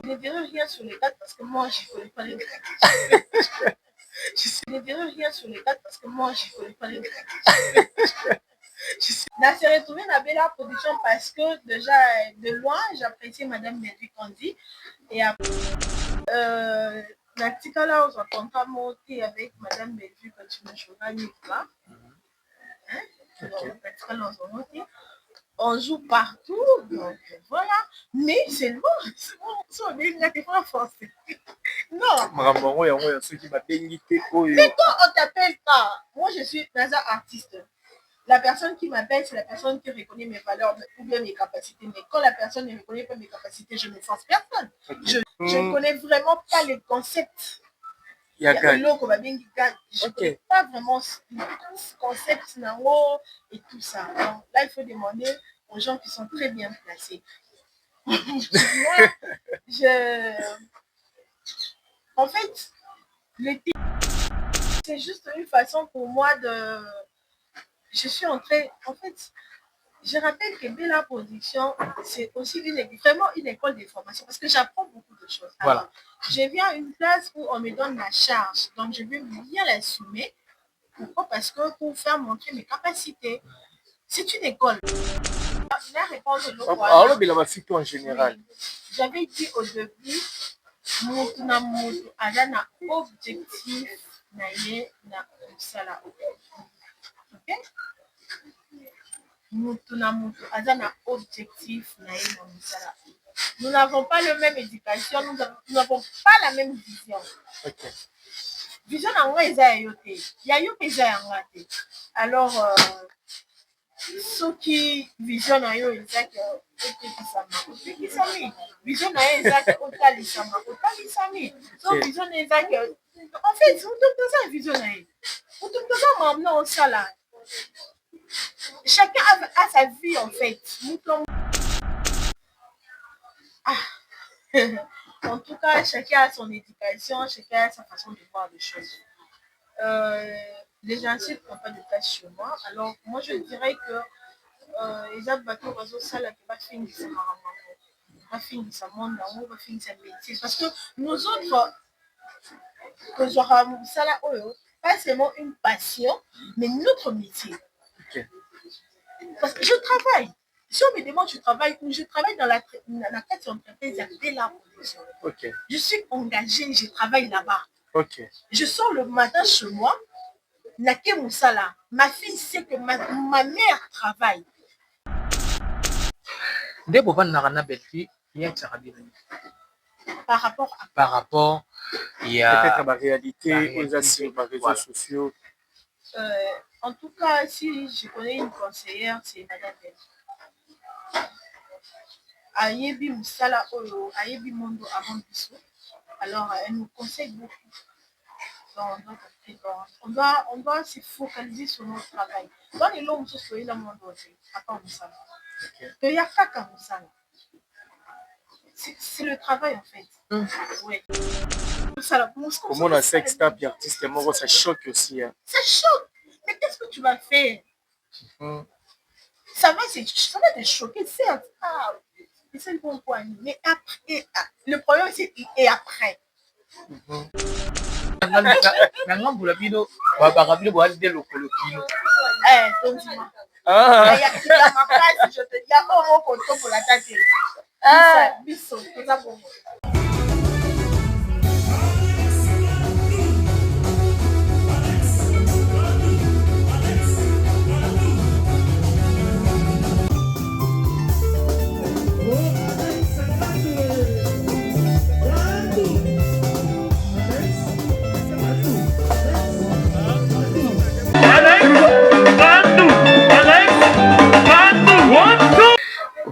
ne dirai rien sur les dates parce que moi, je ne connais pas les dates. Je ne dirai rien sur les dates parce que moi, je ne connais pas les dates. On s'est retrouvé dans Bella Production parce que déjà, de loin, j'appréciais Madame Belvi Kandi. Et après, là, on contrat monté avec Madame Belvi quand tu me journaliste là. On joue partout, donc voilà. Mais c'est loin, on est pas français. Non. Mais quand on t'appelle pas, moi je suis un artiste. La personne qui m'appelle, c'est la personne qui reconnaît mes valeurs ou bien mes capacités. Mais quand la personne ne reconnaît pas mes capacités, je ne force personne. Je ne connais vraiment pas les concepts. Je ne connais pas vraiment ce concept et tout ça. Donc, là, il faut demander aux gens qui sont très bien placés. Moi, en fait, c'est juste une façon pour moi de... Je suis entrée... En fait, je rappelle que Bella Production, c'est aussi vraiment une école de formation parce que j'apprends beaucoup de choses. Alors, voilà. Je viens à une place où on me donne la charge, donc je veux bien l'assumer. Pourquoi? Parce que pour faire montrer mes capacités, c'est une école. Alors, il a fait en général. J'avais dit au début, mon objectif na musala. Ok? Objectif. Nous n'avons pas la même éducation, nous n'avons pas la même vision. Okay. Vision alors, ceux qui visionnent vision en fait, chacun a sa vie en fait. En tout cas, chacun a son éducation, chacun a sa façon de voir les choses. Les gens ne prennent pas de place chez moi. Alors, moi, je dirais que les bateaux oiseaux salles qui va finir sa monde, va finir sa métier. Parce que nous autres, pas seulement une passion, mais notre métier. Okay. Parce que je travaille. Si on me demande je travaille où, je travaille dans la quête d'entreprise de la production. Okay. Je suis engagée, je travaille là-bas. Okay. Je sors le matin chez moi, Nake Moussala. Ma fille sait que ma mère travaille. Par rapport il y a peut-être ma réalité aux réseaux sociaux. En tout cas, si je connais une conseillère, c'est Madame Belle. Ayebi Moussala Oyo, Ayebi Mondo avant Bissou. Alors, elle nous conseille beaucoup. On doit se focaliser sur notre travail. Dans les longues choses, il y a monde à part Moussala. Il y a Kaka Moussala. C'est le travail en fait. Oui. Comment on a sextape artiste mort, ça choque aussi. Hein. Ça choque. Mais qu'est-ce que tu vas faire? Ça va te choquer, certes. C'est le bon point. Mais après, le problème c'est et après. Je te dis, pour la tête. Bisso, tout ça pour moi.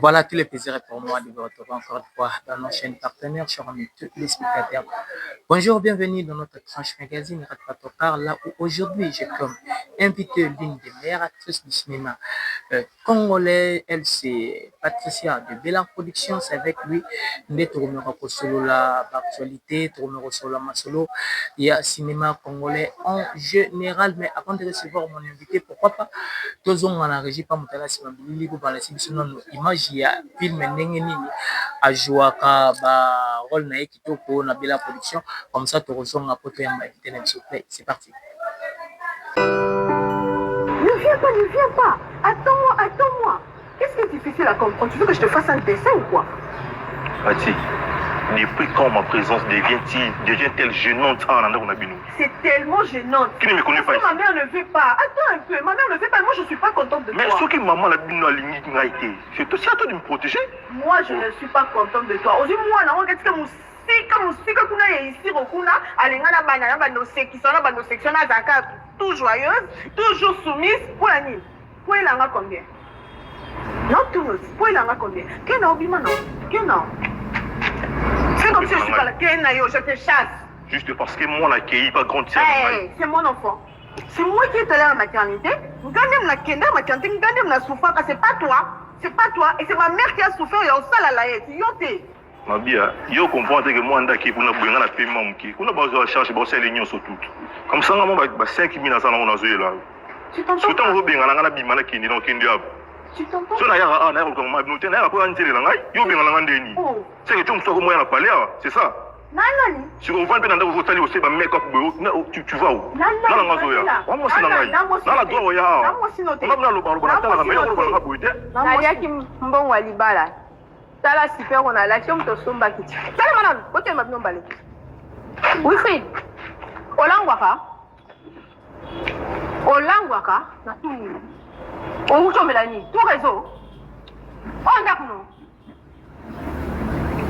Voilà, tous les plaisirs pour moi de vous retrouver encore une fois dans nos chaînes partenaires, chers amis téléspectateurs. Bonjour, bienvenue dans notre tranche magazine Ratpatokar, là où aujourd'hui j'ai comme invité l'une des meilleures actrices du cinéma congolais. Elle, c'est Patricia de Bella Production. C'est avec lui, Ndé Tourmero Solo, la actualité, Tourmero Solo, Masolo. Il y a cinéma congolais en général. Mais avant de recevoir mon invité, pourquoi pas, tous on a régi par mon télé, c'est ma biblique ou par la cible, imagine. sorti ya film ndenge nini ajouaka ba rôle na ye kitoko na Bella Production. Comme ça tokozonga po toyamba invité na biso play. C'est parti. Ne viens pas, ne viens pas. Attends-moi, attends-moi. Qu'est-ce qui est difficile à comprendre? Tu veux que je te fasse un dessin ou quoi? Ati, depuis quand ma présence devient-elle gênante en Anda Konabino? C'est tellement gênant. Qui ne me connaît pas ici? Ma mère ne veut pas. Attends un peu. Ma mère ne veut pas. Moi, je ne suis pas contente de toi. Mais ce que maman l'a dit, c'est aussi à toi de me protéger. Moi, je ne suis pas contente de toi. Aujourd'hui, moi, non, qu'est-ce que musika kuna ici rokuna alengana banana bano section na zaka tout joyeuse, toujours soumise pour la nuit. Pour il en a combien? Non, tous. Pour il en a combien? Quel non, bima non. Quel non. C'est comme si je suis pas là. Quel nayo, je te chasse. Juste parce que moi, l'accueilli pas grande sœur. C'est mon enfant. C'est moi qui est allé à la maternité. Gandem la kenda maternité, gandem la souffrance. C'est pas toi. C'est pas toi. Et c'est ma mère qui a souffert. Il y a aussi la laïette. Yote. Ma bia, yo comprendre que moi ndaki kuna bwenga na paiement muki. Kuna bazo la charge bossa les nyonso tout. Comme ça ngamo ba 5000 na sana on zoé là. Tu t'entends? Surtout on benga na bima na kindi na kindi abo. Tu t'entends? So na ya na ko ma binote na ko antele na ngai, yo benga na ndeni. C'est que tu me sors moi na parler, c'est ça. Nani? Si on va dans vous allez aussi ba make up tu vas où? Na nga zoya. Wa mo sina ngai. Na la doa ya. Na mo sino te. On va na lo ba na tala na yo ko na boite. Naliaki mbongo wa libala. Tala super on a l'action to somba kiti. Tala manan, kote mabino mbale. Wilfried. Olangwaka na tout. On ucho melani, tout réseau. On ndakuno.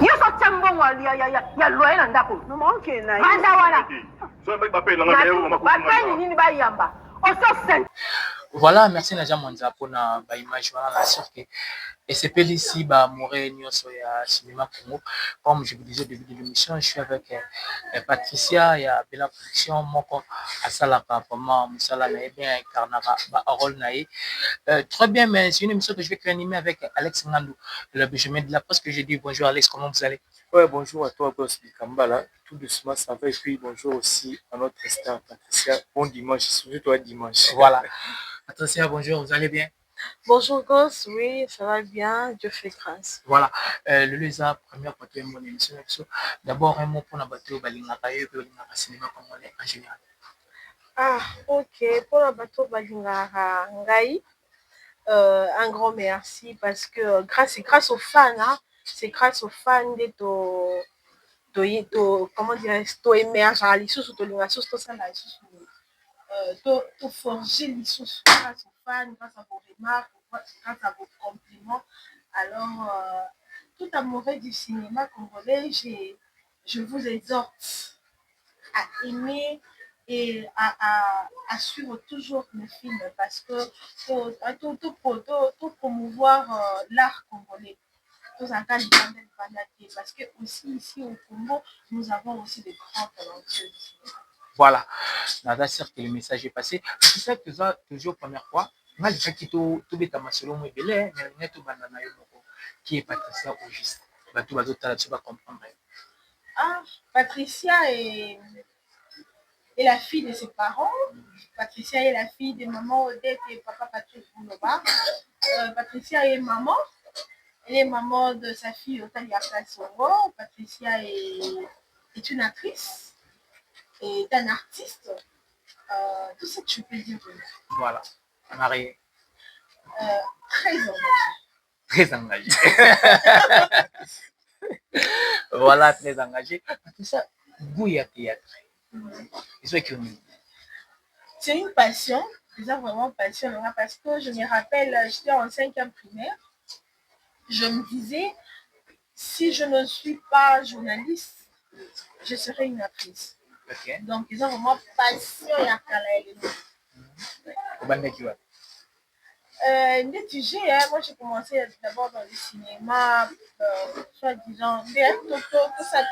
Yo so tambon wa ya loye na ndako. No mo okay na. Anda wala. So ba pe na nga yo ba pe ni ba yamba. On so sen. Voilà, merci Nadia Mwanza pour na ba image voilà la sûr que et c'est ici ba Moré Nyonso ya cinéma Congo. Comme je vous disais au début de l'émission, je suis avec Patricia et Bella Production moko asalaka vraiment musala na bien incarnera ba rôle nae. Très bien, mais c'est une émission que je vais animer avec Alex Ngandou, le Benjamin de la Poste que j'ai dit bonjour Alex, comment vous allez? Ouais, bonjour à toi, Boss Kambala. Tout doucement, ça va. Et puis, bonjour aussi à notre star, Patricia. Bon dimanche, surtout toi, dimanche. Voilà. Patricia, bonjour, vous allez bien? Bonjour Goss, oui, ça va bien, Dieu fait grâce. Voilà, le Lisa, première partie de mon émission. D'abord, un mot pour la bateau, Balingaka et Balingaka Cinéma Congolais en général. Ah, ok, pour la bateau Balingaka Ngai, un grand merci parce que grâce aux fans, hein, c'est grâce aux fans de comment dirais-je, to émerge à l'issue, to linga sous to ça là, to forger l'issue grâce aux fans, grâce à vos remarques, grâce à vos compliments. Alors, tout amoureux du cinéma congolais, je vous exhorte à aimer et à suivre toujours le film parce que pour promouvoir l'art congolais. Parce que aussi ici au Congo, nous avons aussi des grands talentueux du cinéma. Voilà, Nada, certes que le message est passé. C'est ça que ça, toujours première fois. Moi, je sais que tout est à ma solo, mais mais tout banana qui est Patricia au juste. Tout va tu vas comprendre. Ah, Patricia est la fille de ses parents. Patricia est la fille de maman Odette et papa Patrick Bouloba. Patricia est maman. Elle est maman de sa fille Otalia Kassongo. Patricia est une actrice, est un artiste. Tout ça, tu peux dire. Voilà, mariée. Très engagée. Très engagée. Voilà, très engagée. Patricia, Bouya Théâtre. C'est une passion, déjà vraiment passion, parce que je me rappelle, j'étais en 5e primaire. Je me disais, si je ne suis pas journaliste, je serai une actrice. Okay. Donc, ils ont vraiment passion et à moi j'ai commencé d'abord dans le cinéma, soi-disant, tout ça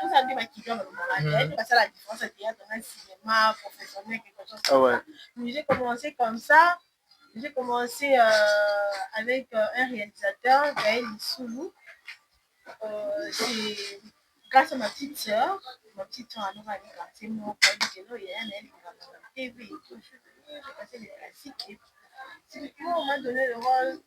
qui vient dans le parce que la différence c'est dans un cinéma professionnel, quelque chose comme ça. Mais j'ai commencé comme ça. J'ai commencé avec un réalisateur, Gaël Issoulou. C'est grâce à ma petite soeur Anora, c'est mon père, il y a un TV et tout. J'ai passé les classiques et c'est depuis on m'a donné le rôle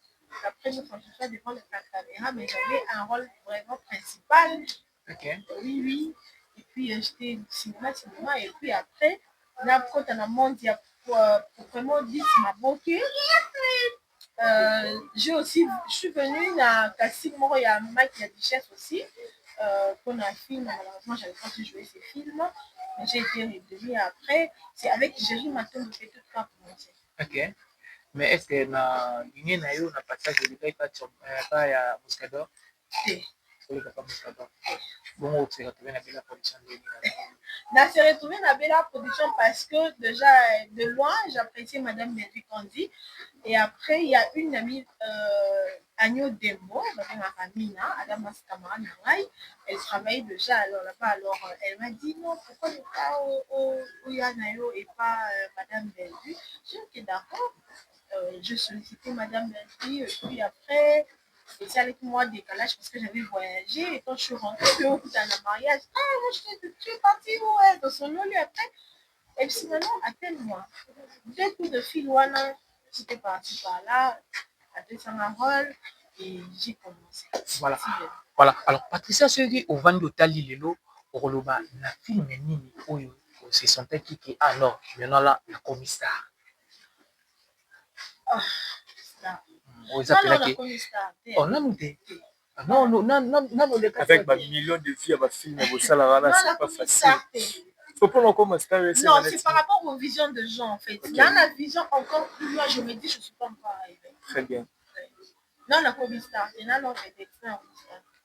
Après, nous faisons devant la caméra, mais j'avais un rôle vraiment principal. Ok. Oui, oui. Et puis, j'étais cinéma, et puis après, là, quand on a monté pour vraiment dire ma beauté, je suis venue à Cassim Moro, il y a Mike la Duchesse aussi, qu'on a un film, malheureusement, j'avais pas pu jouer ces films, mais j'ai été revenue après. C'est avec Jerry Maton de fait tout cas commencé. Ok. Mais est-ce que na ligne na yo na passage de l'état pas ya Moscador? Oui, pas Moscador. Bon, on s'est retrouvé dans la production de On s'est retrouvé dans la production parce que déjà de loin, j'appréciais Madame Melvie Candy. Et après, il y a une amie, Agno Dembo, Madame Aramina, Adamas Kamara Nangai. Elle travaille déjà alors là-bas. Alors, elle m'a dit non, pourquoi ne pas au Yanayo et pas Madame Melvie? J'ai dit d'accord. Je sollicitais Madame Melvie. Et puis après, c'est avec moi décalage parce que j'avais voyagé. Et quand je suis rentrée dans le mariage, tu es partie où est dans son lieu après? Et puis maintenant, appelle-moi. Dès que de fil, j'étais partie par là, appelle ça ma rôle, et j'ai commencé. Voilà. Voilà. Alors, Patricia, soki ovandi otali lelo, okoloba na film nini oyo se sentait qui alors maintenant là na komi star. Ah, star. Non, na komi star. Oh, non, non, avec ma million de vues à ma film, c'est pas facile. Faut prendre comme star. Non, c'est par rapport aux visions de gens en fait. Dans la vision encore plus loin, je me dis, je ne suis pas encore arrivée. Très bien. Non, la komi star.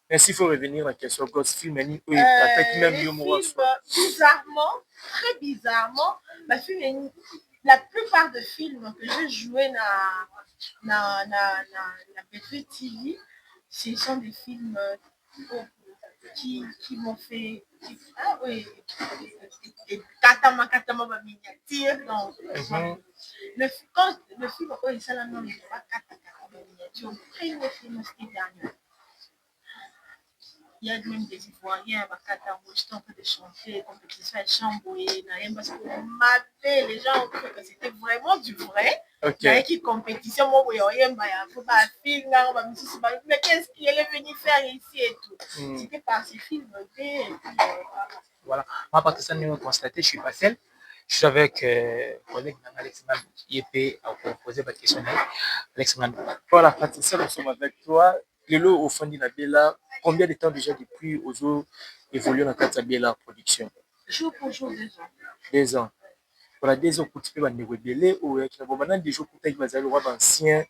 Merci, il faut revenir à la question. Ghost film, bizarrement, très bizarrement, la plupart des films que j'ai joués dans la Petite TV, ce sont des films qui m'ont fait. Ah oui, Katama ma miniature. Donc, le film, oh, ça là, non, il n'est pas Katama ma miniature. Le film, c'était dernier. Il y a même des Ivoiriens, j'étais en train de chanter, compétition à Chamboué, parce qu'on m'appelait, les gens ont cru que c'était vraiment du vrai. Il y a qui compétition, moi, mais qu'est-ce qu'elle est venue faire ici et tout. C'était par ces films. Voilà. Moi, parce que ça nous constaté, je suis pas seul. Je suis avec collègue Alex Mandou, IEP, à poser ma question. Alex Mandou. Voilà, Patricia, nous sommes avec toi. Lelo au fond de la Bella, combien de temps déjà depuis aux autres évolué dans la Bella production? Jour pour jour, 2 ans. 2 ans. Voilà, 2 ans pour tu peux vendre Bella ou maintenant des jours pour tu vas aller voir ancien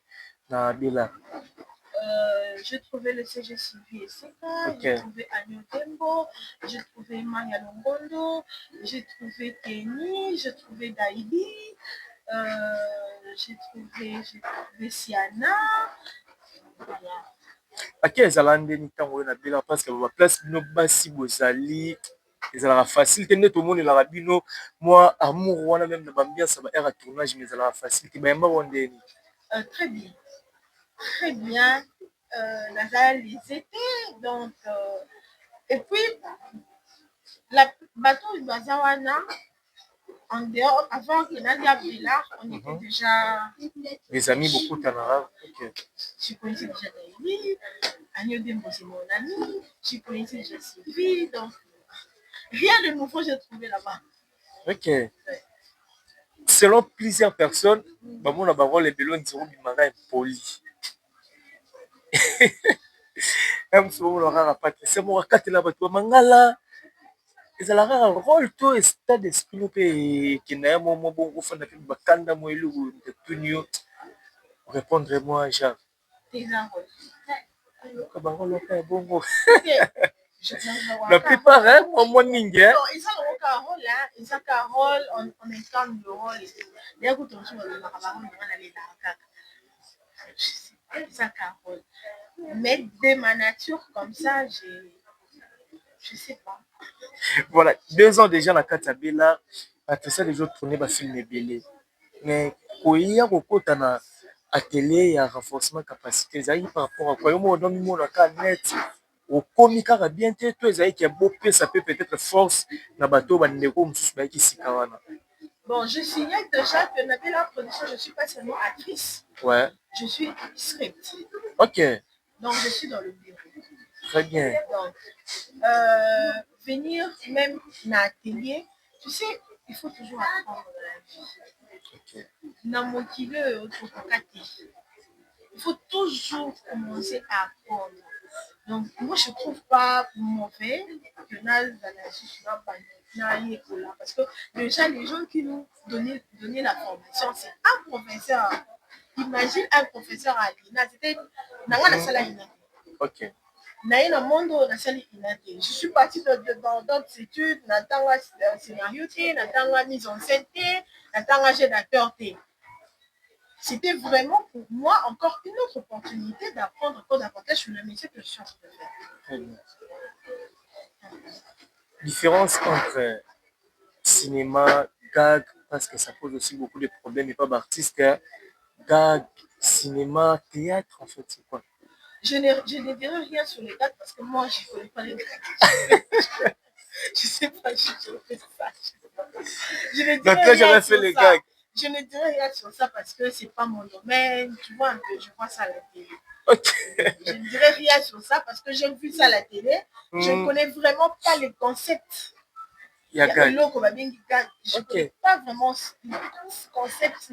dans Bella. J'ai trouvé le CG Sylvie et Seka, j'ai trouvé Agno Dembo, j'ai trouvé Maya Longondo, j'ai trouvé Kenny, j'ai trouvé Daïdi, j'ai trouvé Siana. Voilà. Ake ezala ndeni ntango oyo na bela parce que baplace bino basi bozali ezalaka facile te nde tomonelaka bino mwa amour wana même na bambiance ya baere ya tournage mais ezalaka facile te bayamba bo ndeni? Très bien, très bien. Naza les étés, donc et puis la bateau de Bazawana en dehors, avant que Nadia Bella, on était déjà des amis beaucoup Tanara. Je connaissais déjà Daïli, Agno Dembo c'est mon ami, je connaissais déjà Sylvie, donc rien de nouveau j'ai trouvé là-bas. Ok. Selon plusieurs personnes, on a parlé de Bellon Zero Bimara impoli. Même si on aura pas c'est mon rakate là bas mangala. ezalaka rôle to état d'esprit mpe ekenda ya momo bongo ofanda mpe bakanda mo eloko ntetuni répondre moi genre bango loka ya bongo la plupart moi mingi eza ka rôle on incarne le rôle lea kutonso balobaka bango ndanga nalelaka kaka eza ka rôle mais de ma nature comme ça je sais pas. Voilà, 2 ans déjà na kati ya Bella, Patricia déjà tourné ba film ebele. Mais koya kokota na atelier ya renforcement capacité ezali par rapport à quoi yo mo don mi na ka net okomi kaka bien te to ezali ki bo pesa pe peut-être force na bato bandeko mosusu ba ki sika wana. Bon, je signale déjà que dans la production, je ne suis pas seulement actrice. Ouais. Je suis script. Ok. Donc, je suis dans le bureau. Très bien. Donc, venir même dans l'atelier, tu sais, il faut toujours apprendre dans la vie. Ok. Dans mon kilo, il faut toujours commencer à apprendre. Donc, moi, je ne trouve pas mauvais que parce que déjà, les gens qui nous donnaient la formation, c'est un professeur. Imagine un professeur à l'INA, c'était la salle à l'INA. Ok. Je suis partie dans d'autres études, dans le scénario, dans la mise en scène, dans la jeu d'acteur. C'était vraiment pour moi encore une autre opportunité d'apprendre encore davantage sur le métier que je suis en train de faire. Très bien. Différence entre cinéma, gag, parce que ça pose aussi beaucoup de problèmes et pas d'artistes. Gag, cinéma, théâtre, en fait, c'est quoi? Je ne dirai rien sur les gags parce que moi, je ne connais pas les gags. Je ne sais pas, je fais ça. Je ne dirai rien sur les gags. Je ne dirai rien sur ça parce que c'est pas mon domaine. Tu vois un peu, je vois ça à la télé. Okay. Je ne dirai rien sur ça parce que j'ai vu ça à la télé. Je ne connais vraiment pas les concepts. Je ne connais pas vraiment les concepts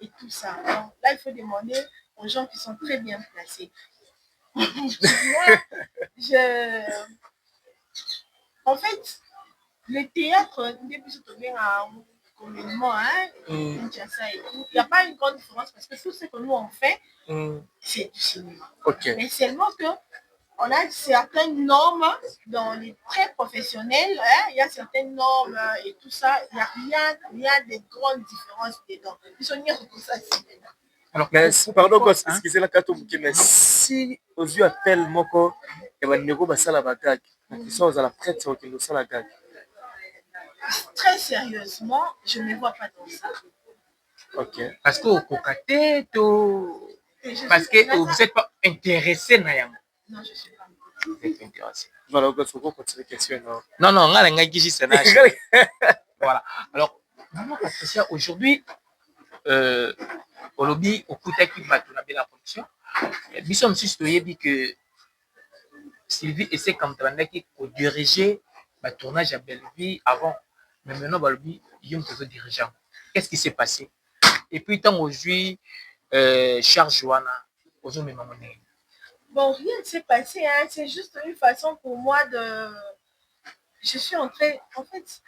et tout ça. Donc là, il faut demander aux gens qui sont très bien placés. Moi, en fait, le théâtre, depuis que tu communément, il n'y a pas une grande différence parce que tout ce que nous on fait, c'est du cinéma. Okay. Mais seulement que on a certaines normes dans les traits professionnels, il y a certaines normes et tout ça, il n'y a rien de grandes différences dedans. Ils sont liés pour ça. Alors, mais pardon, excusez la carte, mais si aux yeux appellent Moko, et ben négo basa la bagage, qui sont aux la prête sur qui nous sont la gag. Très sérieusement, je ne me vois pas dans ça. Ok. Parce que au cocaté, parce que vous n'êtes pas intéressé Nayam. Non, je ne suis pas. Vous êtes intéressé. Voilà, on faut continuer la question. Non, voilà. Alors, maman Patricia, aujourd'hui, au lobby, au Koutaki, la production, Bissom Sustoye dit que Sylvie essaie comme qui diriger le tournage à Belleville avant. Mais maintenant, Belleville, il y a un dirigeant. Qu'est-ce qui s'est passé? Et puis, tant aujourd'hui, Charles Joanna, aux hommes et bon, rien ne s'est passé, hein. C'est juste une façon pour moi de... Je suis entrée... En fait,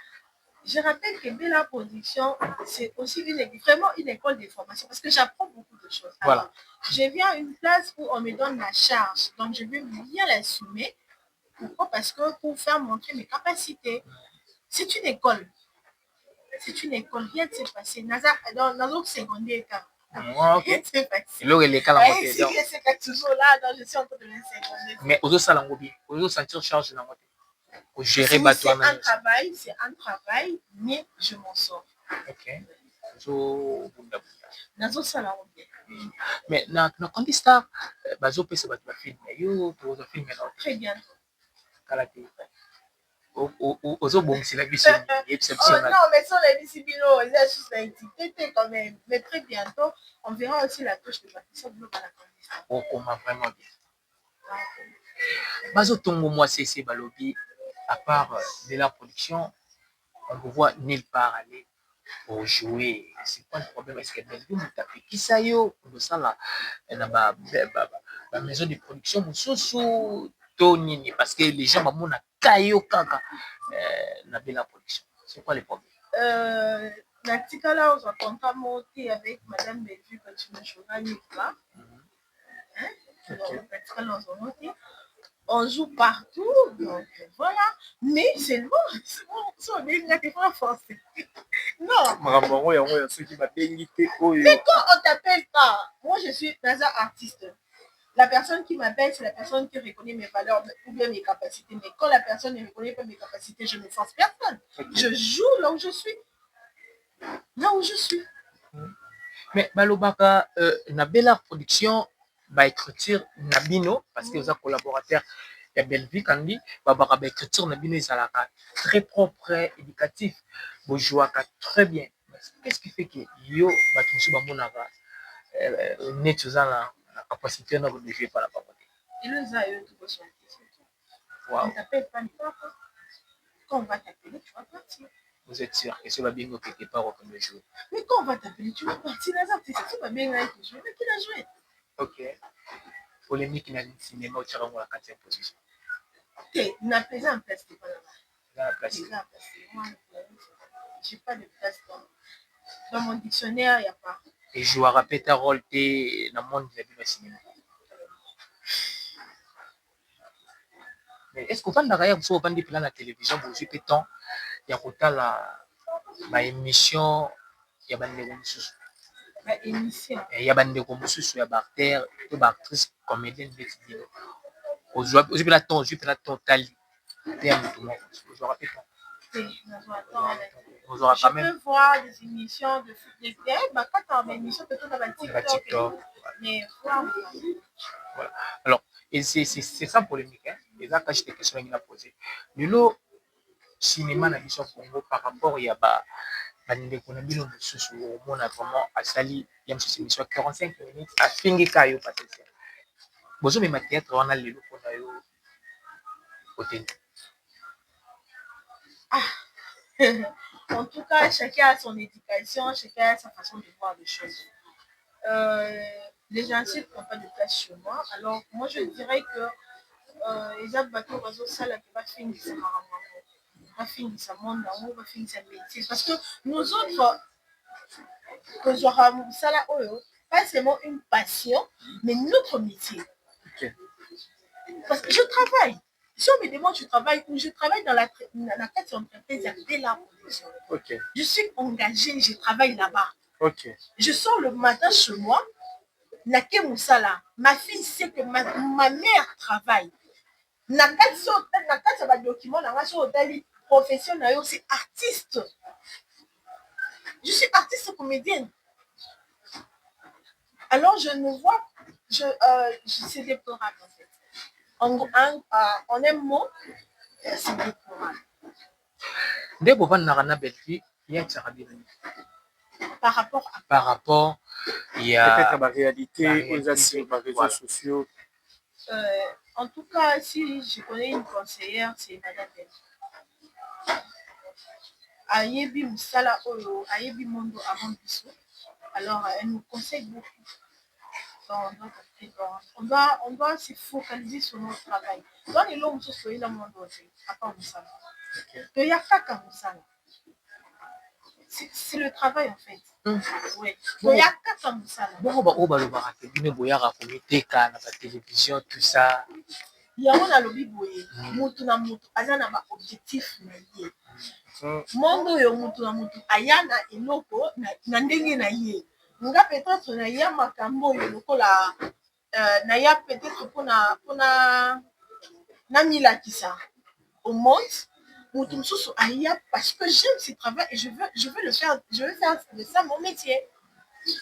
je rappelle que Bella Production, c'est aussi vraiment une école de formation parce que j'apprends beaucoup de choses. Voilà. Alors, je viens à une place où on me donne la charge. Donc, je vais bien l'assumer. Pourquoi? Parce que pour faire montrer mes capacités. C'est une école. C'est une école. Rien ne s'est passé. Dans le secondaire, ok. Les cas toujours là, donc je suis en train de le secondaire. Mais aux autres sentir charge dans au gérer c'est un travail, mais je m'en sors. Ok. Mais na quand star bazo pesa ba film yo to film na très bien. Kala te ozo bongisi la biso non, mais sur les disciplines, il y a juste l'activité quand même. Mais très bientôt, on verra aussi la touche de Patricia Bleu à la Candistar. Oh, comment vraiment bien. Bazo Tongo, moi, c'est Balobi, à part de la production, on ne voit nulle part aller pour jouer. C'est pas le problème. Est-ce que Belleville nous tape qui ça yo? On ça là, la maison de production, Moussousou, Tony, parce que les gens m'ont kayo kaka na Bella Production. C'est quoi les problèmes? Natikala on contrat monté avec Madame Bellevue quand tu me journaliste là. On joue partout, donc voilà. Mais c'est bon, on est pas français. Non. Mais quand on t'appelle pas, moi je suis un artiste. La personne qui m'appelle, c'est la personne qui reconnaît mes valeurs ou bien mes capacités. Mais quand la personne ne reconnaît pas mes capacités, je ne force personne. Okay. Je joue là où je suis. Là où je suis. Mais Balobaka, na Bella Production, ba écriture Nabino, parce que vous êtes collaborateur, il y a Belleville Kandi, ba écriture Nabino, ils sont très propre, éducatif, vous jouez très bien. Qu'est-ce qui fait que yo, ba tout ce ba neti oza na capacité na kodejue epa na bango te. Et le Zaïre, tout ça. Wow. On t'appelle pas une fois. Quand on va t'appeler, tu vas partir. Vous êtes sûr que c'est pas bingo quelque part au premier jour? Mais quand on va t'appeler, tu vas partir. C'est pas bien avec jouer. Mais qui l'a joué? Ok. Polémique dans le cinéma, tu as la 4e position. Na plaisant en place, c'est pas là-bas. Dans la place. Moi, j'ai pas de place dans mon dictionnaire, il n'y a pas. Et jouer à péter rôle dans le monde de la cinéma. Mais est-ce qu'on va d'ailleurs vous vendre plan la télévision vous jouez pétant il y a côté la émission il y a bande mususu Émission il y a bande mususu ya acteur to ba actrice comédienne de cinéma au jouer la ton jouer la totali terme tout le monde vous jouez pétant on aura quand même. Je peux voir des émissions de foot bah quand on a une émission peut-être dans TikTok mais voilà. Alors et c'est ça polémique hein. Et là quand j'étais question qu'il a posé le cinéma na biso Congo par rapport il y a bandeko na bino mosusu omona vraiment asali ya mosusu émission 45 minutes afingika yo patricia bozomema théâtre wana lelo mpona yo oteni. En tout cas, chacun a son éducation, chacun a sa façon de voir les choses. Les gens ne prennent pas de place chez moi. Alors, moi, je dirais que les autres bateaux oiseaux, ça, là, va finir ça, va finir ça, monde en haut, va finir ça, métier. Parce que nous autres, ça, là, pas seulement une passion, mais notre métier. Okay. Parce que je travaille. Si on me demande je travaille où, je travaille dans la quête d'entreprise à Bella Production. Okay. Je suis engagée, je travaille là-bas. Okay. Je sors le matin chez moi, Nake Moussala. Ma fille sait que ma mère travaille. Nakati sa document, profession, c'est artiste. Je suis artiste comédienne. Alors je ne vois, c'est déplorable en fait. En un mot, c'est déplorable. Par rapport il y a peut-être la réalité aux sur les réseaux sociaux. En tout cas, si je connais une conseillère, c'est Madame Ben. Ayebi Moussala Oyo, Ayebi Mondo avant Bissou. Alors, elle nous conseille beaucoup. On doit se focaliser sur notre travail. Dans les longues choses, il y a un monde à part Moussala. Il y a Kaka Moussala. C'est le travail en fait. Oui. Il y a Kaka Moussala. Télévision, tout ça. Il y a un lobby boye. Mutu na mutu. Azana ba objectif na ye. Mondo yo mutu na mutu. Ayana eloko na ndenge na ye. Nga peut-être na ya makambo yo lokola na ya peut-être pona na milakisa au monde mutu msusu aya parce que j'aime ce travail et je veux le faire de ça mon métier.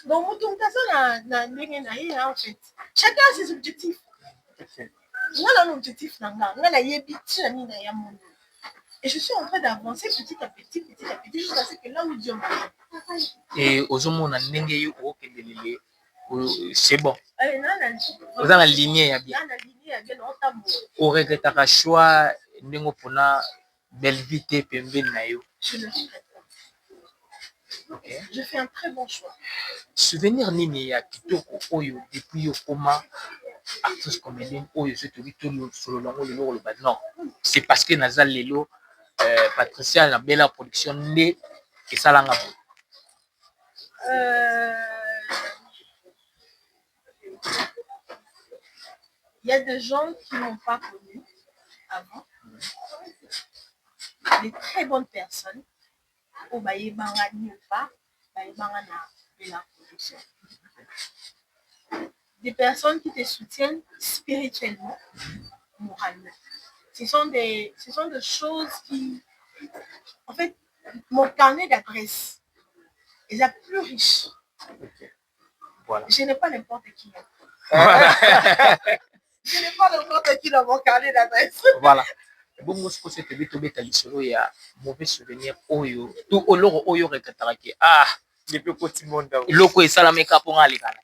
Donc mutu mtaza na ndenge na ye en fait. Chacun a ses objectifs. Nga na objectif na nga na yebi tina ni na ya monde. Et je suis en train d'avancer petit à petit jusqu'à ce que là où Dieu m'amène. Et aux hommes, c'est bon. Vous avez la lignée ya bien. Au regret à choix n'engo pona belle vite pembeni na yo. Je le regrette. Okay. Je fais un très bon choix. Souvenir nini ya kitoko oyo depuis yo koma actrice comédienne oyo se tobi tolo solo longo lelo lo ba non. C'est parce que nazal lelo Patricia na Bella Production ne esalanga. Il y a des gens qui n'ont pas connu avant. Des très bonnes personnes. Au Baïbanga ni pas, Baïbanga na Bella Production. Des personnes qui te soutiennent spirituellement, moralement. Ce sont des choses qui... En fait, mon carnet d'adresses est la plus riche. Okay. Voilà. Je n'ai pas n'importe qui. Je n'ai pas n'importe qui dans mon carnet d'adresses. Voilà. Bon, ce que c'était bito beta lisolo ya mauvais souvenir oyo. Tout oloro oyo rekatara ki ah Depuis côté monde. Loko et salameka pour aller à la.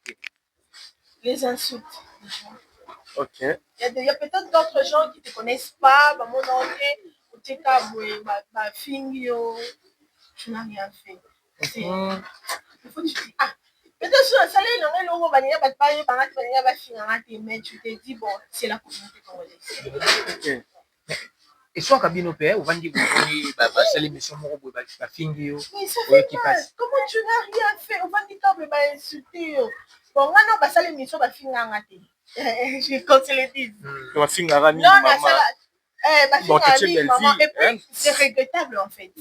Les insultes. Ok. Il y a peut-être d'autres gens qui ne te connaissent pas. Bah, mon oncle, tu n'as rien fait. Il faut que tu dis, ah, peut-être que ça mais tu te dis, bon, c'est la communauté congolaise. Et soit Kabino Père, ou Vandi Bouni, Basali, Mission Moro, Bafingio. Mais ça fait mal. Comment tu n'as rien fait? On va dire que tu vas insulter. Bon, moi, non, Basali, Mission Bafinganga. Je continue le dire. Bafinganga, non, maman. Et puis, c'est regrettable, en fait.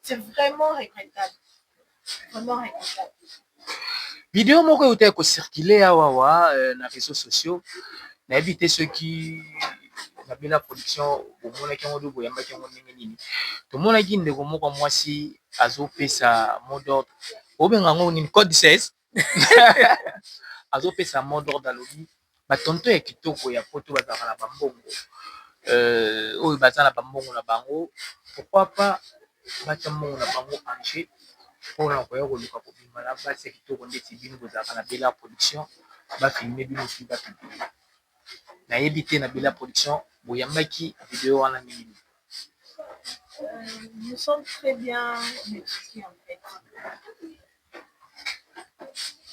C'est vraiment regrettable. Vraiment regrettable. Vidéo moko yote ko circuler awa na réseaux sociaux na éviter ceux qui na bila production omona ki ngodo boyamba ki ngodo nini to mona ki ndeko moko mwasi azopesa mot d'ordre obenga ngo nini code 16 azopesa mot d'ordre alobi batonto ya kitoko ya poto bazaka na bambongo oyo baza na bambongo na bango pourquoi pas batia mbongo na bango enjeu mpona koya koluka kobima na basi ya kitoko ndeti bino bozalaka na bela production bafilme bino fi bapiblie nayebi te na bela production boyambaki video wana mingi. Nous sommes très bien éduqués en fait.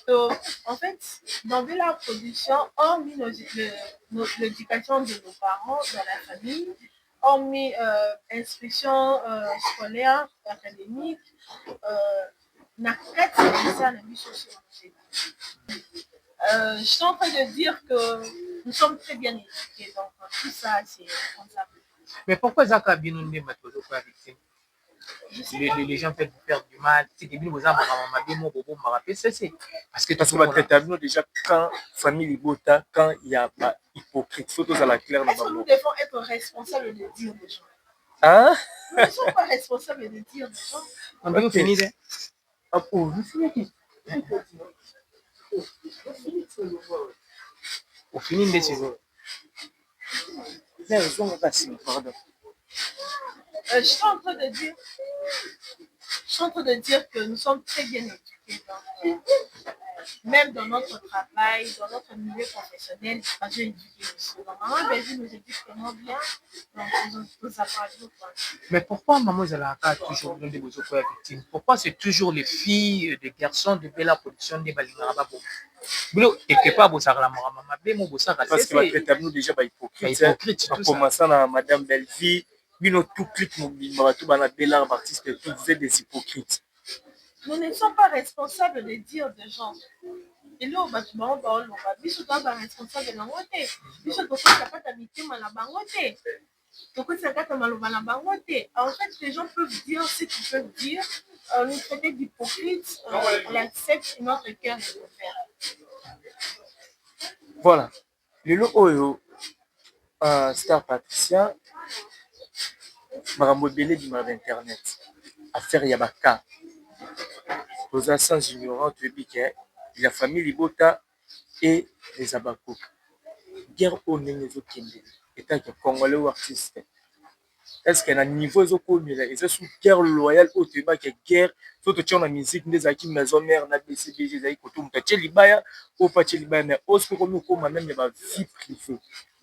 Donc, en fait, dans la production, hormis l'éducation de nos parents dans la famille, hormis instruction scolaire, académique, je suis en train de dire que nous sommes très bien éduqués, donc tout ça c'est comme ça. Mais pourquoi Zaka Bino ne m'a pas victime? Les gens peuvent faire du mal. C'est que vous avez parce que déjà quand famille Libota, quand il y a pas hypocrite, faut à la claire. Est-ce que nous devons être responsables de dire aux gens? Hein? Nous ne sommes pas responsables de dire aux gens. On peut finir. Vous finissez. Au fini de ces jours. Je suis en train de dire que nous sommes très bien éduqués. Donc, même dans notre travail, dans notre milieu professionnel, pas bien éduqués aussi. Donc, maman Bézi nous éduque tellement bien. Donc, nous apprenons. Mais pourquoi maman Zalaka toujours des victimes? Pourquoi c'est toujours les filles des garçons de Bella Production des Balingarababo? Quelque part, vous savez, parce que nous déjà hypocrite. En commençant à Madame Belleville, tout clique tout Bella artiste, tout vous êtes des hypocrites. Nous ne sommes pas responsables de dire des gens. Et là, on va biso pas responsable de la moitié. Biso pas pas d'habiter mal la bangote. En fait, les gens peuvent dire ce qu'ils peuvent dire. Nous traiter d'hypocrites, on accepte notre cœur de le faire. Voilà. Le lot Oyo, Star Patricia, Marambo Belé du mal internet. Affaire Yabaka. Aux accents ignorants, tu dis que la famille Libota et les Abakok. Guerre au Nénézo Kende. Étant que Congolais ou artiste. Est-ce qu'à un niveau ils sont sous guerre loyale au Téba qui est guerre surtout tu as la musique des acquis maison mère na BCBG zai kotum ta Tchelibaya ou pas Tchelibaya mais aussi comme nous même ma vie privée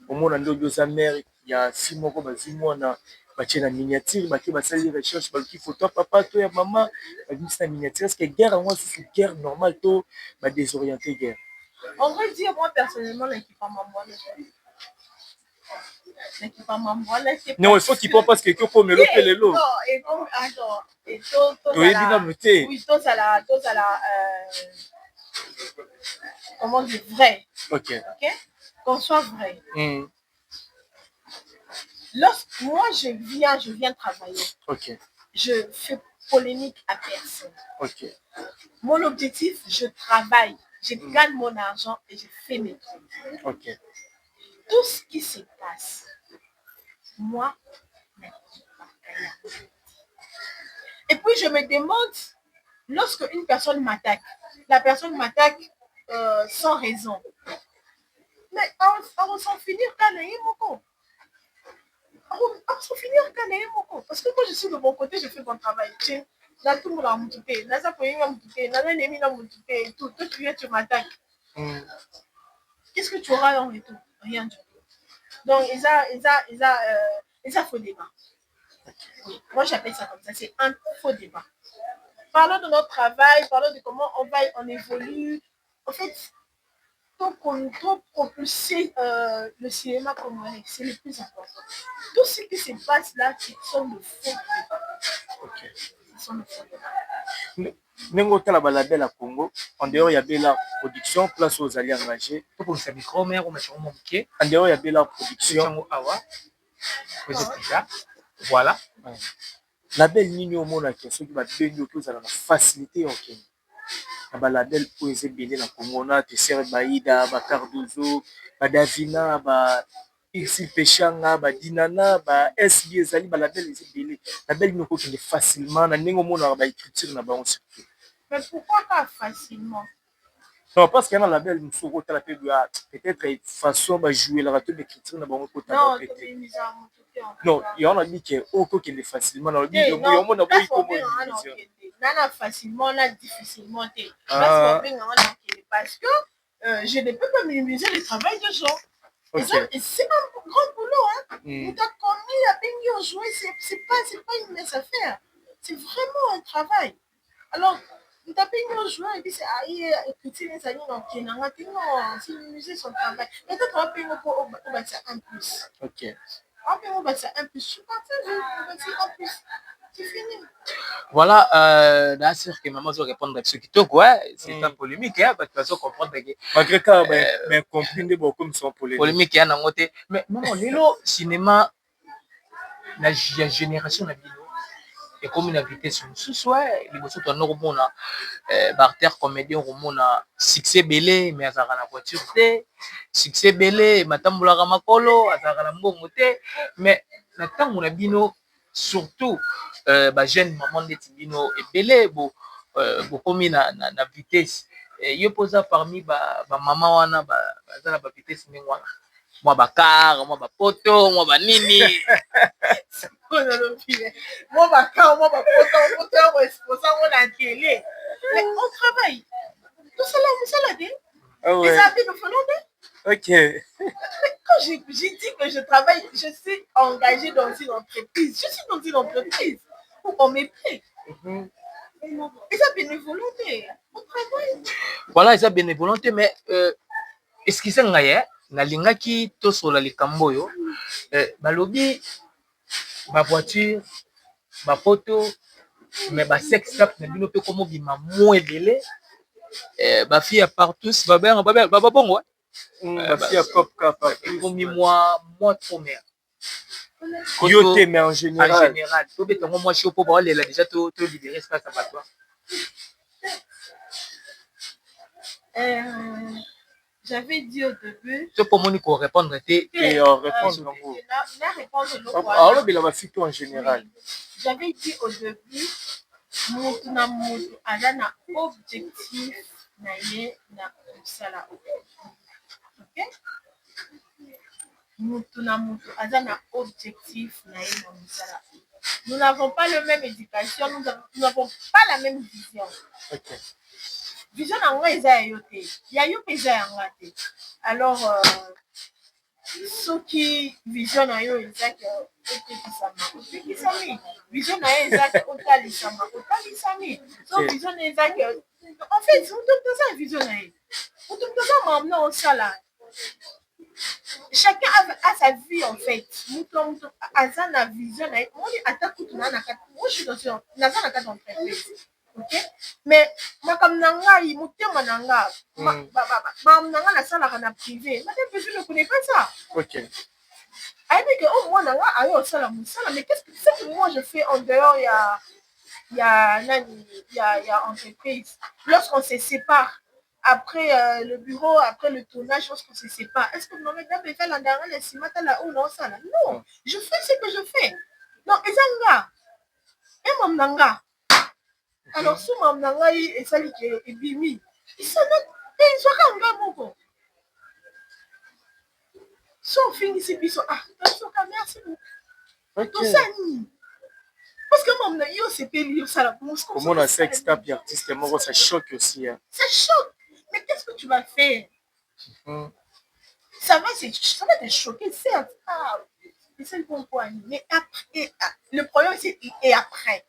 au monde ando deux mère il y a 6 mois comme 6 mois na batie na miniature baki basali recherche baki photo papa to ya maman baki na miniature est-ce que guerre moi sous guerre normale to ba désorienter guerre on va dire moi personnellement l'équipement moi non, il faut qu'il pense parce que tu peux me le faire. Non, et comme attends, et oui, tout ça là, comment dire vrai. Ok. Qu'on soit vrai. Lorsque moi je viens travailler. Ok. Je fais polémique à personne. Ok. Mon objectif, je travaille, je gagne mon argent et je fais mes trucs. Ok. Tout ce qui se passe. Moi, et puis je me demande, lorsque une personne m'attaque, la personne m'attaque sans raison. Mais on va s'en finir parce que quand je suis de mon côté, je fais mon travail. na tout la moutouté, na ça pour y moutouté, na nemi na moutouté et tout. Toi, tu viens, tu m'attaques. Qu'est-ce que tu auras en retour? Rien du tout. Donc, ils a faux débat. Oui. Moi, j'appelle ça comme ça. C'est un faux débat. Parlons de notre travail, parlons de comment on évolue. En fait, tant qu'on propulser le cinéma congolais, c'est le plus important. Tout ce qui se passe là, ce sont de faux débats. Ok. Ce sont de faux débats. Nengo tala balabel à Congo, en dehors il y a Bella Production, place aux alliés engagés. Pour ça micro mais on met sur mon pied. En dehors il y a Bella Production. Voilà. Label nini omona ke soki ba benyo to za na facilité OK. Na ba label po eze belé na Congo na te ser Baïda, ba Cardozo, ba Davina, ba Ixi Pechanga, ba Dinana, ba SB ezali ba label eze belé. Label noko ki facilement na ndenge omona ba écriture na bango surtout. Mais pourquoi pas facilement? Non, parce qu'il y a un label, peut-être façon de jouer la radio d'écriture. Non, il y en a dit qu'il est facilement. Non, facilement, on a difficilement. Parce que je ne peux pas minimiser le travail de gens. Okay. C'est un grand boulot. Hein? On t'a commis à bien jouer, c'est pas une mince affaire. C'est vraiment un travail. Alors, nous avons joué et puis c'est écouter les amis dans le musée son travail. Et toi, tu vas payer pour un plus. Ok. On va faire un plus. Je suis parti, on va dire un plus. C'est fini. Voilà, bien sûr que maman va répondre à ce qui te quoi. C'est pas polémique, hein, parce que tu vas comprendre que. Malgré ça, mais comprendre beaucoup comme son polémique, hein, dans côté. Mais maman, le cinéma, la génération de et comme une vitesse sous soi les bosso to no komona barter comédien komona succès belé mais azaka na voiture te succès belé matambulaka makolo azaka na mbongo te mais na tango na bino surtout ba jeune maman ndeti bino ebele bo komi na vitesse yo posa parmi ba maman wana bazala ba vitesse ndenge wana moi bakar moi bapoto moi banini moi bakar moi bapoto on responsable on a télé mais on travaille tout cela vous ça dit les habits de Finlandais. Ok. Quand j'ai dit que je travaille, je suis engagée dans une entreprise. Je suis dans une entreprise où on me paie. Et ça bénévolonté. On travaille. Voilà, ça bénévolonté mais excusez-moi nalingaki tosola likambo oyo balobi ba voiture ba photo mais ba sex shop na bino pe komo bima mo ebele ba fille à partout ba bongo ba fille à pop ka partout komi moi trop mère yo te mais en général to betongo moi chaud pour balela déjà to libérer espace à batwa. J'avais dit au début. C'est pour moi qu'on répondre. Et on répond. Alors, il a fait tout en général. J'avais dit au début, mutu na mutu aza na objectif na ye na mosala. Ok? Mutu na mutu aza na objectif na ye na mosala. Nous n'avons pas la même éducation, nous n'avons pas la même vision. Ok. Vision na nga eza ya yo te ya yo mpe eza ya nga te alors soki vision na yo ezaki otekisami vision na yo ezaki otalisama otalisami so vision na ezaki en fait moto toza vision na ye moto toza mamna osala chacun a sa vie en fait moto aza na vision na ye moni ata kutu na kati moi je suis naza na kati d'entreprise. Ok, mais makambo na ngai motema na nga makambo na nga nasalaka na privé madame je ne connais pas ça. Ok, ayebi ke o mwana nga ayo osala mosala mais qu'est-ce que moi je fais en dehors il y a entreprise lorsqu'on se sépare après le bureau après le tournage lorsqu'on se sépare est-ce que vous m'avez dit fait l'andara le simata là où non ça là non je fais ce que je fais non ezanga et mon nanga. Alors, si je suis et celle qui est bimi, ils sont là, moko. So fini si biso merci beaucoup. Tout ça ni. Parce que comme yo c'est pas lui ça la mousse. Comment on a sex tape artiste moi ça choque aussi. Hein. Ça choque. Mais qu'est-ce que tu vas faire? Ça va te choquer, certes. Ah, c'est le bon point. Mais après, le problème c'est et après.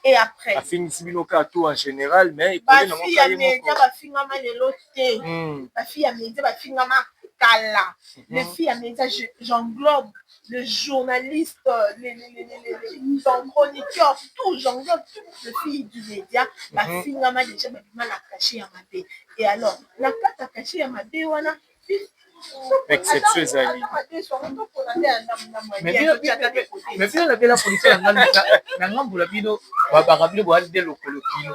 Et après. La fille ici binoka tout en général, mais il connaît non pas. La fille a ba finga ma lelo te. La fille a média ba finga ma kala. Les filles à média j'englobe le journaliste, les chroniqueurs, tout j'englobe toutes les filles du média. La finga ma déjà ba mal caché à ma bé. Et alors, la carte cachée à ma bé wana exception ezali mais bien la belle police na ngambo la bino ba bino bo alide lokolo kilo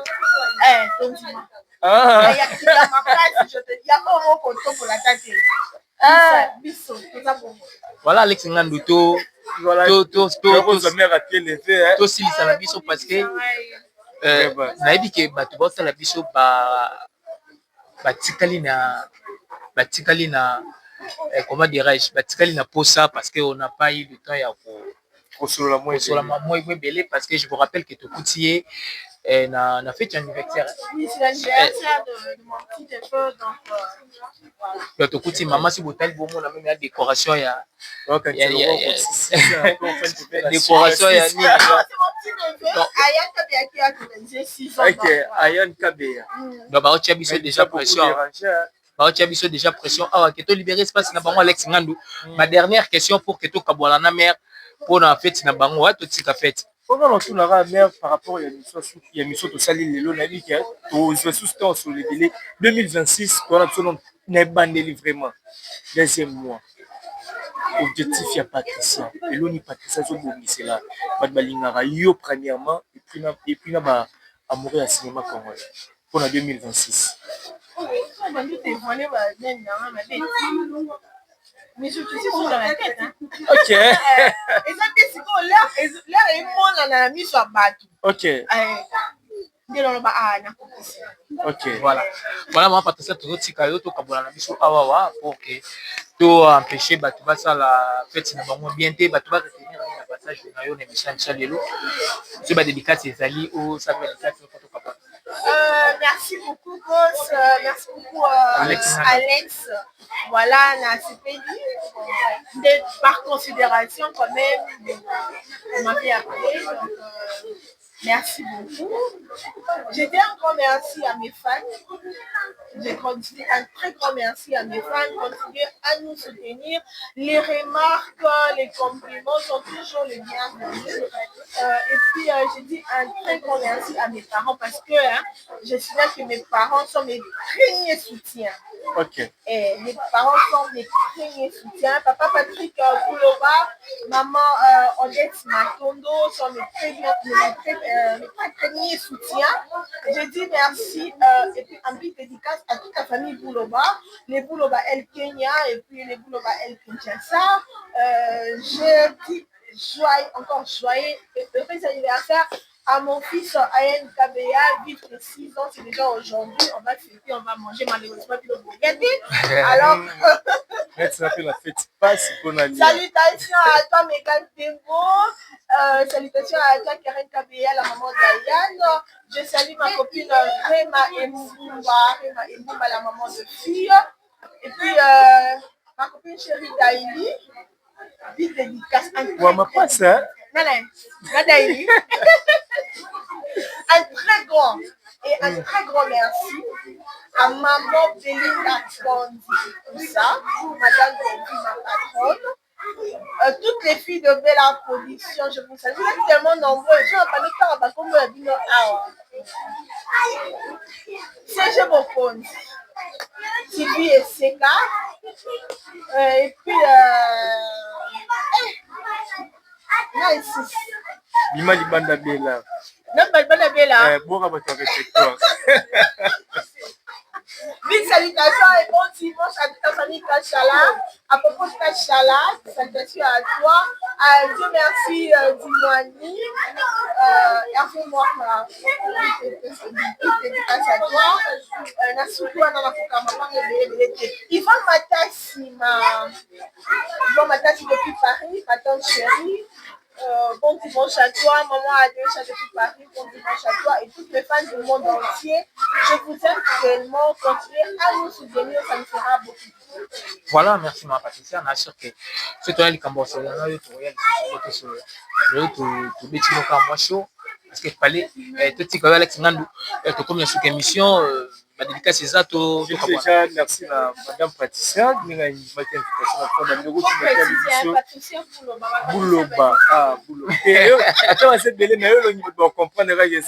voilà Alex Ngandu to silisa na biso parce que nayebi ke bato baosala biso batikali na comment dirais-je batikali na posa parce que on n'a pas eu le temps ya kosolola moi ebele parce que je vous rappelle que tokuti ye na fête anniversaire oui c'est l'anniversaire de mon petit neveu donc voilà tokuti mama si botali bomona même ya décoration ya décoration ya nini Ayan Kabeya donc baotia biso déjà pression baotia biso déjà pression awa ke to libérer espace na bango Alex Ngandu ma dernière question pour que to kabola na mère pour na fête na bango wa to tika fête pendant l'entour mère par rapport ya mission to sali lelo na li ke to sous temps sur le délai 2026 qu'on a besoin na bandeli vraiment deuxième mois objectif ya Patricia eloni Patricia zo bongisela bat balingara yo premièrement et puis na ba amoureux ya cinéma congolais pour na 2026 mais je te dis sur dans la tête hein. OK et ça que c'est qu'on l'air est mon na mis sur bateau OK ok voilà moi Patricia tozotika yo tokabola na biso awawa pour que to empêcher bato basala fête na bango bien te bato baretenir na passage na yo na émission ya lelo so badédicace ezali osala badédicace tokabola. Merci beaucoup, boss. Merci beaucoup, Alex. Voilà, par considération, quand même, on m'avait appelé. Donc, merci beaucoup. Je dis un grand merci à mes fans. Je continue un très grand merci à mes fans. Continuez à nous soutenir. Les remarques, les compliments sont toujours les bienvenus. Et puis, je dis un très grand merci à mes parents parce que je signale que mes parents sont mes premiers soutiens. Ok. Et mes parents sont mes premiers soutiens. Papa Patrick Kouloba, maman Odette Matondo sont mes premiers soutiens. Je dis merci et puis un petit dédicace à toute la famille Bouloba, les Bouloba El Kenya et puis les Bouloba El Kinshasa. Je dis joyeux et heureux anniversaire à mon fils Ayen Kabeya, vite de 6 ans, c'est déjà aujourd'hui, on va fêter, on va manger malheureusement puis le bouquet. Alors, la fête passe pour aller. Salutations à toi Megan Tembo, salutations à toi Karen Kabeya, la maman d'Ayan. Je salue ma copine Rema Emboumba, la maman de fille. Et puis ma copine chérie Daïli. Vite dédicace. Ma passe, hein? Non, Daïli. Un très grand merci à maman Belinda Kondi, madame Kondi, ma patronne. Toutes les filles de Bella Production, je vous salue. Vous êtes tellement nombreux. Je ne vais pas parler comme le Bino Awa. C'est Bokondi. Sylvie et Seka. Et puis, nice. Bima Libanda Bella. Non, Libanda Bella. Bon, on va te respecter. Mille salutations et bon dimanche à toute la famille Kachala. À propos de Kachala, salutations à toi. Dieu merci, Dimouani. Et moi, dédicace à toi. Nasukuwa na mafuka maman Yvonne Matasi depuis Paris, ma tante chérie. bon dimanche à toi, maman Adécha depuis Paris, bon dimanche à toi et toutes les fans du monde entier. Je vous aime réellement, continuez à nous soutenir, ça nous fera beaucoup de bien. Voilà, merci ma Patricia, on assure que ce que tu as dit, parce qu'il fallait tout ce que Alex Nandou, comme une émission, ma dédicace c'est ça. Déjà, merci à Madame Patricia, qui m'a invité à Patricia Bouloba. Ah, Bouloba. Attends, on s'est belé, mais on comprend que ça y est,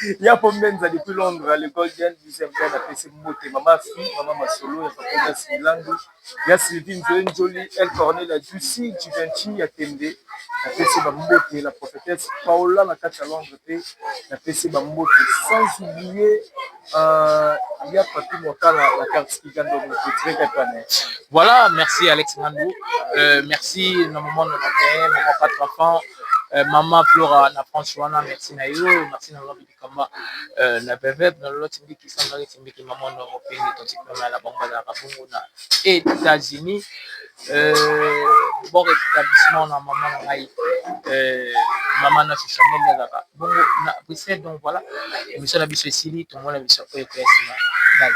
il y a pour Menza depuis Londres, le Golden, deuxième bien, après c'est Moté, maman fille, maman Masolo, il y a Silangu, il y a Sylvine Jolie, El Cornel, la Ducy, Givenchy, il y a Tembe, après c'est Moté, la prophétesse Paola, la Katia Londres, après c'est Moté, sans oublier, il y a Papi Mota, la carte qui gagne dans le très capané. Voilà, merci Alex Nandou, merci nos mamans de notre maman 4 enfants. Maman Flora na François merci na yo merci na lobi kamba na bebeb na loti mbiki sanga mbiki maman no mopenge to tikama la bomba la kabungu na États-Unis bon établissement na maman ngai maman na Chanel la bon na Bruxelles donc voilà émission la biso esili to mona biso ko ekesima bye